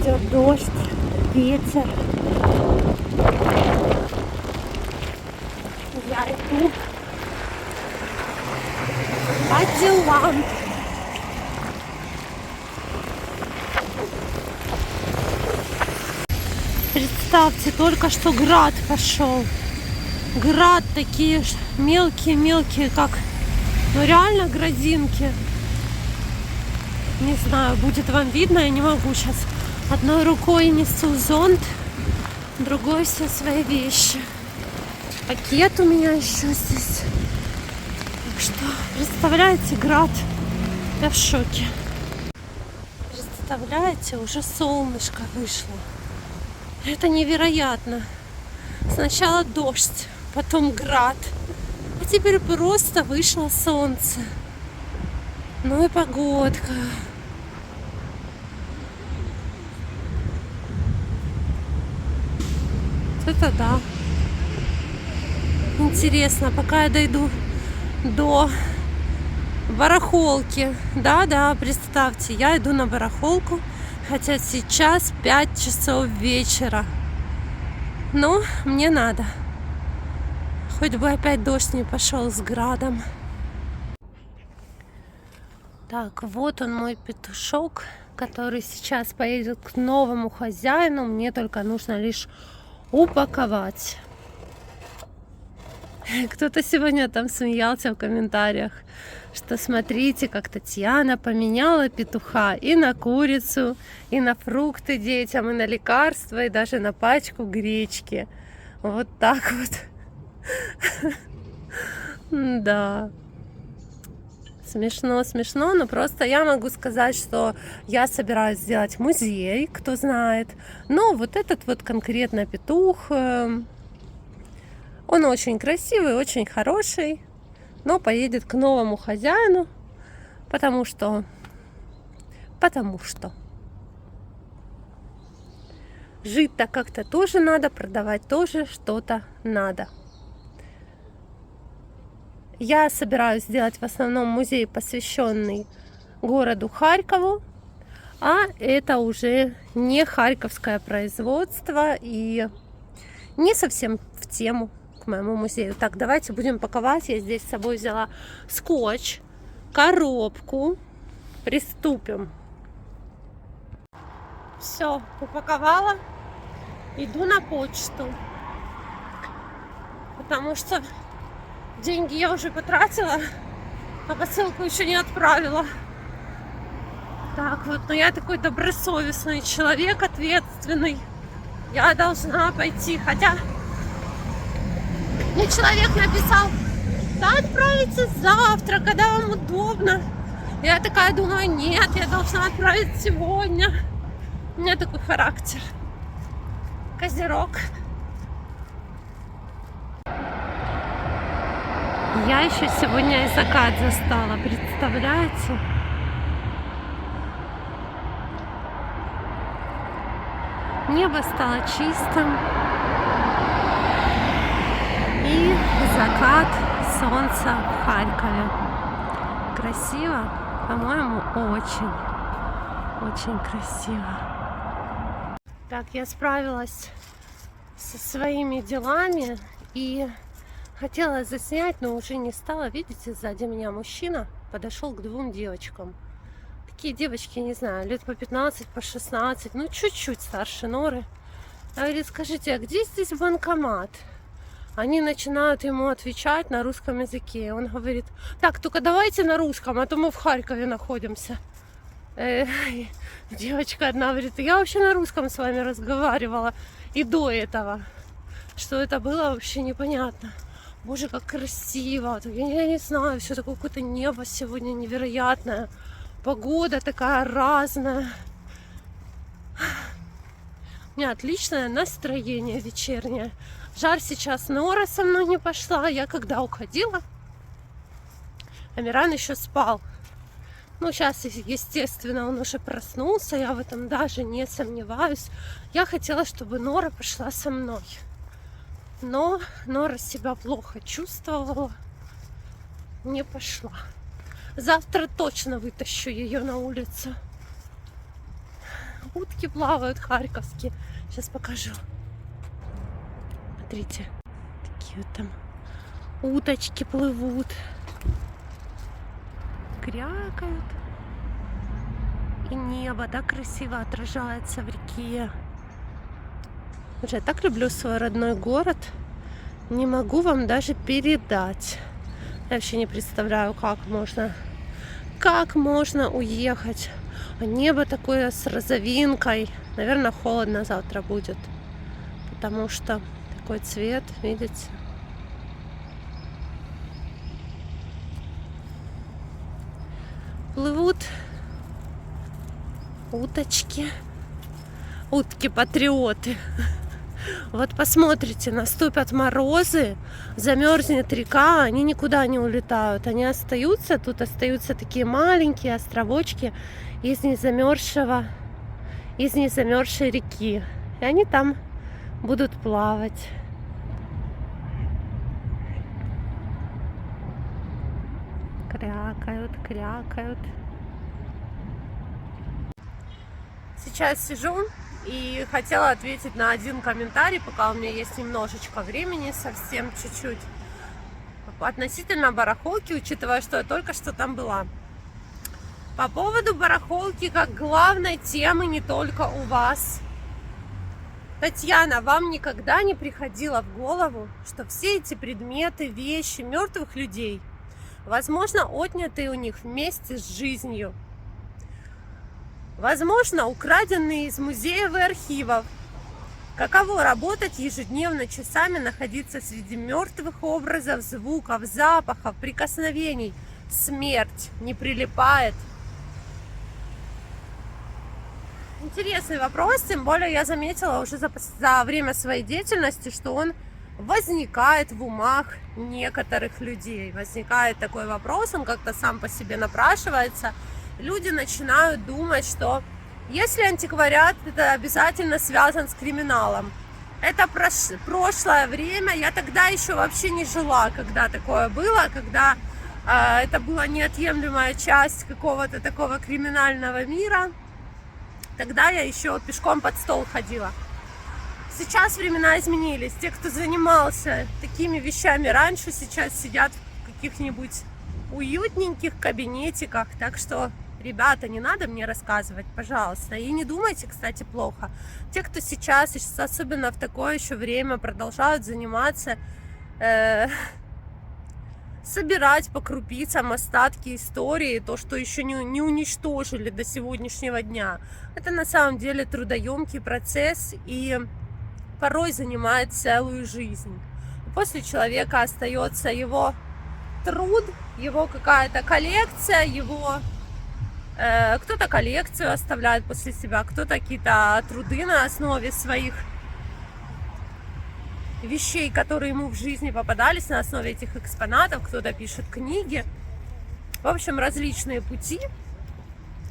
Идет дождь, ветер. Я иду по делам. Представьте, только что град пошел. Град такие мелкие-мелкие, как, ну реально грозинки. Не знаю, будет вам видно, я не могу сейчас. Одной рукой несу зонт, другой все свои вещи. Пакет у меня еще здесь. Так что, представляете, град, я в шоке. Представляете, уже солнышко вышло. Это невероятно. Сначала дождь, потом град, а теперь просто вышло солнце. Ну и погодка. Это да. Интересно, пока я дойду до барахолки. Да, представьте, я иду на барахолку, хотя сейчас 5 часов вечера. Но мне надо. Хоть бы опять дождь не пошел с градом. Так, вот он мой петушок, который сейчас поедет к новому хозяину. Мне только нужно лишь упаковать. Кто-то сегодня там смеялся в комментариях, что смотрите, как Татьяна поменяла петуха и на курицу, и на фрукты детям, и на лекарства, и даже на пачку гречки. Вот так вот. Да. Смешно, но просто я могу сказать, что я собираюсь сделать музей, кто знает. Но вот этот вот конкретно петух, он очень красивый, очень хороший, но поедет к новому хозяину, потому что жить-то как-то тоже надо, продавать тоже что-то надо. Я собираюсь сделать в основном музей, посвященный городу Харькову, а это уже не харьковское производство и не совсем в тему к моему музею. Так, давайте будем паковать. Я здесь с собой взяла скотч, коробку. Приступим. Все, упаковала. Иду на почту, потому что деньги я уже потратила, а посылку еще не отправила. Так вот, но я такой добросовестный человек, ответственный. Я должна пойти, хотя мне человек написал: да, отправите завтра, когда вам удобно. Я такая думаю, нет, я должна отправить сегодня. У меня такой характер. Козерог. Я еще сегодня и закат застала, представляете? Небо стало чистым. И закат солнца в Харькове. Красиво? По-моему, очень красиво. Так, я справилась со своими делами и хотела заснять, но уже не стала. Видите, сзади меня мужчина подошел к двум девочкам. Такие девочки, не знаю, лет по 15, по 16, ну чуть-чуть старше Норы. Говорит, скажите, а где здесь банкомат? Они начинают ему отвечать на русском языке. Он говорит, так, только давайте на русском, а то мы в Харькове находимся. Девочка одна говорит, я вообще на русском с вами разговаривала и до этого. Что это было, вообще непонятно. Боже, как красиво. Я не знаю, все такое какое-то небо сегодня невероятное. Погода такая разная. У меня отличное настроение вечернее. Жаль, сейчас Нора со мной не пошла. Я когда уходила, Амиран еще спал. Ну, сейчас, естественно, он уже проснулся. Я в этом даже не сомневаюсь. Я хотела, чтобы Нора пошла со мной. Но Нора себя плохо чувствовала. Не пошла. Завтра точно вытащу ее на улицу. утки плавают харьковские. Сейчас покажу. Смотрите, такие вот там уточки плывут, крякают. И небо так красиво отражается в реке. Я так люблю свой родной город. Не могу вам даже передать. Я вообще не представляю, как можно уехать. А небо такое с розовинкой. Наверное, холодно завтра будет. Потому что такой цвет, видите? Плывут уточки. Утки-патриоты. Вот посмотрите, наступят морозы, замерзнет река, они никуда не улетают. Они остаются, тут остаются такие маленькие островочки из незамерзшей реки. И они там будут плавать. Крякают, крякают. Сейчас сижу и хотела ответить на один комментарий, пока у меня есть немножечко времени, совсем чуть-чуть, относительно барахолки, учитывая, что я только что там была. По поводу барахолки как главной темы не только у вас. Татьяна, вам никогда не приходило в голову, что все эти предметы, вещи мертвых людей, возможно, отнятые у них вместе с жизнью, возможно, украденные из музеев и архивов. Каково работать ежедневно часами, находиться среди мертвых образов, звуков, запахов, прикосновений. Смерть не прилипает. Интересный вопрос, тем более я заметила уже за время своей деятельности, что он возникает в умах некоторых людей. Возникает такой вопрос, он как-то сам по себе напрашивается. Люди начинают думать, что если антиквариат, это обязательно связан с криминалом. Это прошлое время, я тогда еще вообще не жила, когда такое было, когда это была неотъемлемая часть какого-то такого криминального мира. Тогда я еще пешком под стол ходила. Сейчас времена изменились. Те, кто занимался такими вещами раньше, сейчас сидят в каких-нибудь уютненьких кабинетиках. Так что, ребята, не надо мне рассказывать, пожалуйста. И не думайте, кстати, плохо. Те, кто сейчас, особенно в такое еще время, продолжают заниматься, собирать по крупицам остатки истории, то, что еще не уничтожили до сегодняшнего дня. Это на самом деле трудоемкий процесс и порой занимает целую жизнь. После человека остается его труд, его какая-то коллекция, его кто-то коллекцию оставляет после себя, кто-то какие-то труды на основе своих вещей, которые ему в жизни попадались, на основе этих экспонатов, кто-то пишет книги. В общем, различные пути.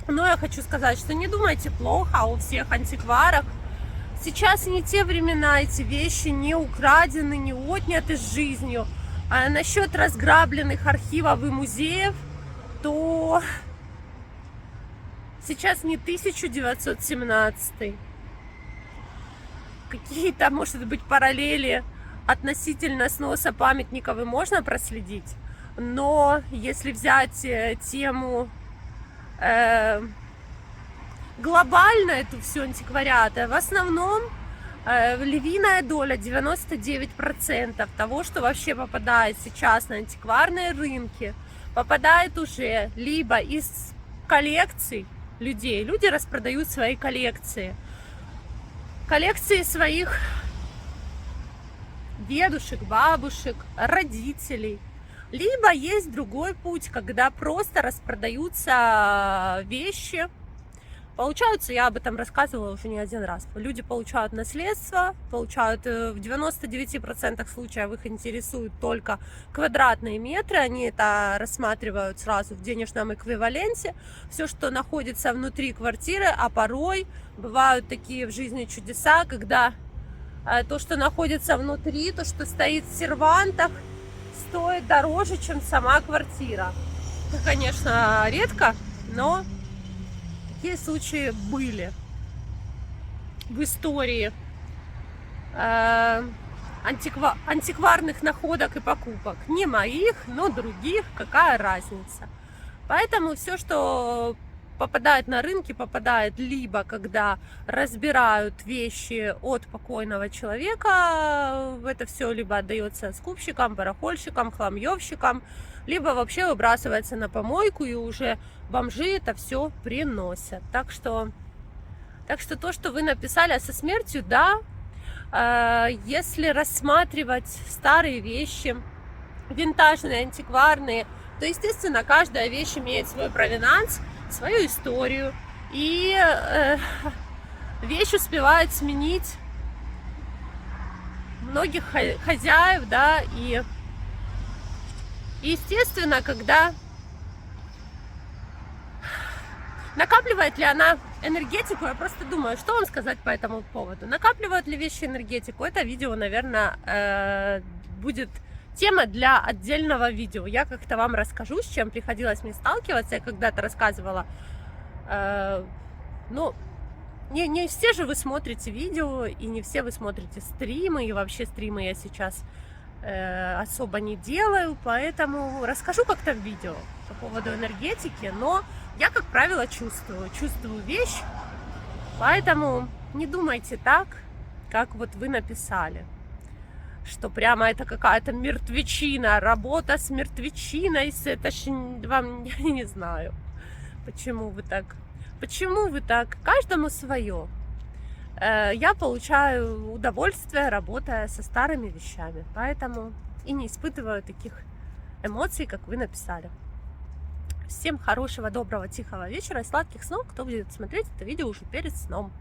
Но я хочу сказать, что не думайте плохо о всех антикварах. Сейчас не те времена, эти вещи не украдены, не отняты с жизнью. А насчет разграбленных архивов и музеев, то сейчас не 1917. Какие-то, может быть, параллели относительно сноса памятников и можно проследить. Но если взять тему глобально, эту всю антиквариата, в основном львиная доля, 99% того, что вообще попадает сейчас на антикварные рынки, попадает уже либо из коллекций людей. Люди распродают свои коллекции. Коллекции своих дедушек, бабушек, родителей. Либо есть другой путь, когда просто распродаются вещи. Получаются, я об этом рассказывала уже не один раз. Люди получают наследство, получают в 99% случаев их интересуют только квадратные метры. Они это рассматривают сразу в денежном эквиваленте. Все, что находится внутри квартиры, а порой бывают такие в жизни чудеса, когда то, что находится внутри, то, что стоит в сервантах, стоит дороже, чем сама квартира. Это, конечно, редко, но такие случаи были. в истории антикварных находок и покупок. Не моих, но других, какая разница. Поэтому все, что попадает на рынки, попадает либо когда разбирают вещи от покойного человека, это все либо отдается скупщикам, барахольщикам, хламьевщикам, либо вообще выбрасывается на помойку, и уже бомжи это все приносят. Так что то, что вы написали со смертью, да, если рассматривать старые вещи, винтажные, антикварные, то, естественно, каждая вещь имеет свой провинанс, свою историю, и вещь успевает сменить многих хозяев, да, и естественно, когда накапливает ли она энергетику, я просто думаю, что вам сказать по этому поводу. Накапливают ли вещи энергетику? Это видео, наверное, будет тема для отдельного видео. Я как-то вам расскажу, с чем приходилось мне сталкиваться. Я когда-то рассказывала. Ну, не все же вы смотрите видео, и не все вы смотрите стримы, и вообще стримы я сейчас особо не делаю, поэтому расскажу как-то в видео по поводу энергетики, но я, как правило, чувствую вещь, поэтому не думайте так, как вот вы написали, что прямо это какая-то мертвечина, работа с мертвечиной, это ж вам, я не знаю, почему вы так, каждому свое. Я получаю удовольствие, работая со старыми вещами, поэтому и не испытываю таких эмоций, как вы написали. Всем хорошего, доброго, тихого вечера и сладких снов, кто будет смотреть это видео уже перед сном.